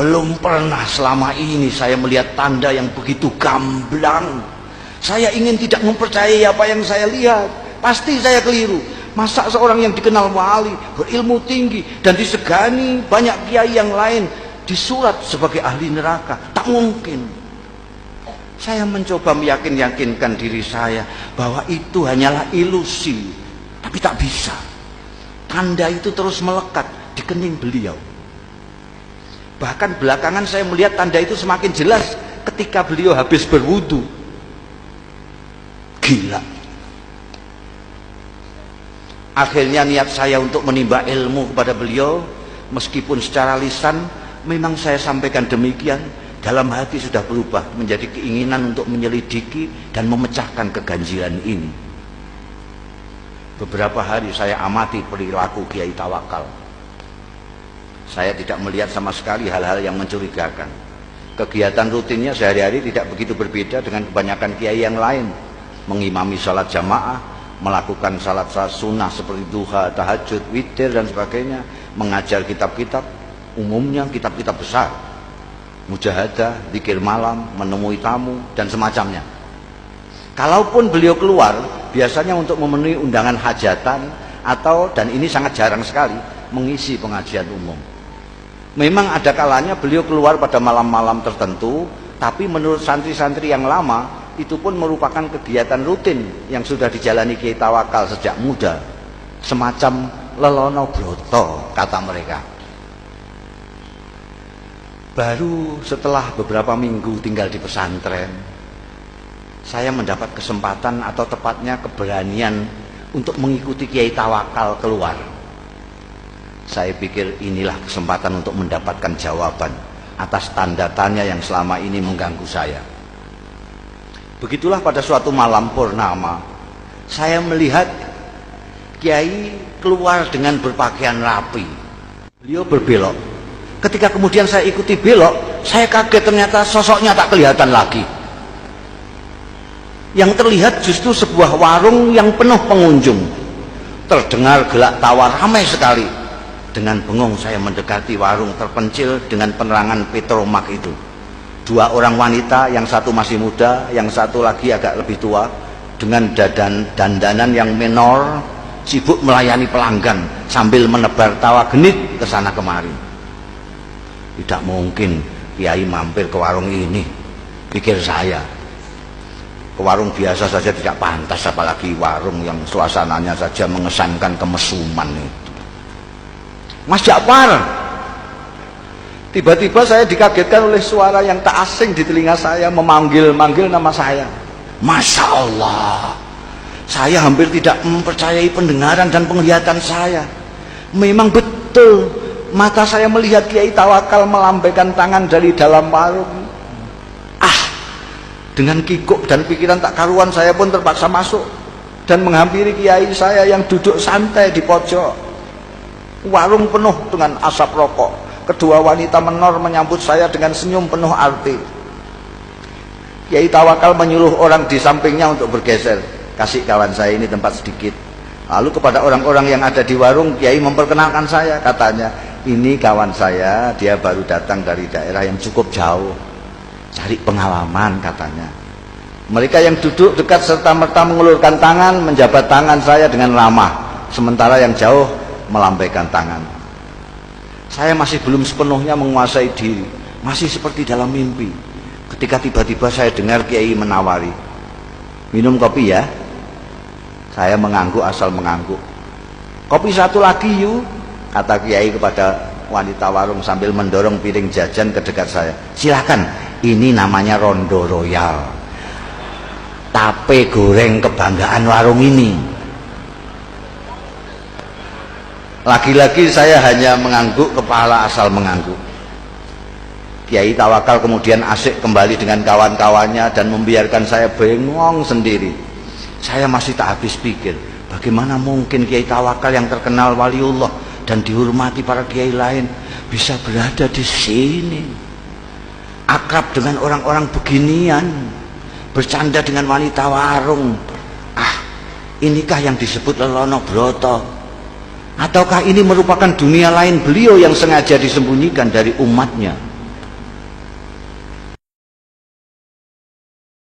Belum pernah selama ini saya melihat tanda yang begitu gamblang. Saya ingin tidak mempercayai apa yang saya lihat. Pasti saya keliru. Masa seorang yang dikenal wali, berilmu tinggi, dan disegani banyak kiai yang lain disurat sebagai ahli neraka? Tak mungkin. Saya mencoba meyakinkan diri saya bahwa itu hanyalah ilusi, tapi tak bisa. Tanda itu terus melekat di kening beliau. Bahkan belakangan saya melihat tanda itu semakin jelas ketika beliau habis berwudu. Gila. Akhirnya niat saya untuk menimba ilmu kepada beliau, meskipun secara lisan memang saya sampaikan demikian, dalam hati sudah berubah menjadi keinginan untuk menyelidiki dan memecahkan keganjilan ini. Beberapa hari saya amati perilaku Kiai Tawakal. Saya tidak melihat sama sekali hal-hal yang mencurigakan. Kegiatan rutinnya sehari-hari tidak begitu berbeda dengan kebanyakan kiai yang lain. Mengimami salat jamaah, melakukan salat sunnah seperti duha, tahajud, witir dan sebagainya, mengajar kitab-kitab, umumnya kitab-kitab besar, mujahadah, zikir malam, menemui tamu dan semacamnya. Kalaupun beliau keluar, biasanya untuk memenuhi undangan hajatan atau, dan ini sangat jarang sekali, mengisi pengajian umum. Memang ada kalanya beliau keluar pada malam-malam tertentu, tapi menurut santri-santri yang lama, itu pun merupakan kegiatan rutin yang sudah dijalani Kiai Tawakal sejak muda. Semacam lelono broto, kata mereka. Baru setelah beberapa minggu tinggal di pesantren, saya mendapat kesempatan atau tepatnya keberanian untuk mengikuti Kiai Tawakal keluar. Saya pikir inilah kesempatan untuk mendapatkan jawaban atas tanda tanya yang selama ini mengganggu saya. Begitulah pada suatu malam purnama, saya melihat Kiai keluar dengan berpakaian rapi. Beliau berbelok. Ketika kemudian saya ikuti belok, saya kaget ternyata sosoknya tak kelihatan lagi. Yang terlihat justru sebuah warung yang penuh pengunjung. Terdengar gelak tawa ramai sekali. Dengan bengong saya mendekati warung terpencil dengan penerangan petromak itu. Dua orang wanita, yang satu masih muda, yang satu lagi agak lebih tua, dengan dandanan yang menor, sibuk melayani pelanggan sambil menebar tawa genit ke sana kemari. Tidak mungkin Kiai mampir ke warung ini, pikir saya. Ke warung biasa saja tidak pantas, apalagi warung yang suasananya saja mengesankan kemesuman itu. Mas Ja'far, tiba-tiba saya dikagetkan oleh suara yang tak asing di telinga saya, memanggil-manggil nama saya. Masya Allah, saya hampir tidak mempercayai pendengaran dan penglihatan saya. Memang betul, mata saya melihat Kiai Tawakal melambaikan tangan dari dalam warung. Dengan kikuk dan pikiran tak karuan, saya pun terpaksa masuk dan menghampiri Kiai saya yang duduk santai di pojok. Warung penuh dengan asap rokok. Kedua wanita menor menyambut saya dengan senyum penuh arti. Kiai Tawakal menyuruh orang di sampingnya untuk bergeser. Kasih kawan saya ini tempat sedikit. Lalu kepada orang-orang yang ada di warung, Kiai memperkenalkan saya. Katanya, ini kawan saya, dia baru datang dari daerah yang cukup jauh, cari pengalaman katanya. Mereka yang duduk dekat serta-merta mengulurkan tangan, menjabat tangan saya dengan ramah, sementara yang jauh melambaikan tangan. Saya masih belum sepenuhnya menguasai diri, masih seperti dalam mimpi, ketika tiba-tiba saya dengar Kiai menawari, minum kopi ya. Saya mengangguk asal mengangguk. Kopi satu lagi yuk, kata Kiai kepada wanita warung sambil mendorong piring jajan ke dekat saya. Silakan, ini namanya Rondo Royal, tape goreng kebanggaan warung ini. Lagi-lagi saya hanya mengangguk kepala asal mengangguk. Kiai Tawakal kemudian asik kembali dengan kawan-kawannya dan membiarkan saya bengong sendiri. Saya masih tak habis pikir, bagaimana mungkin Kiai Tawakal yang terkenal waliullah dan dihormati para kiai lain bisa berada di sini, akrab dengan orang-orang beginian, bercanda dengan wanita warung. Inikah yang disebut lelono broto? Ataukah ini merupakan dunia lain beliau yang sengaja disembunyikan dari umatnya?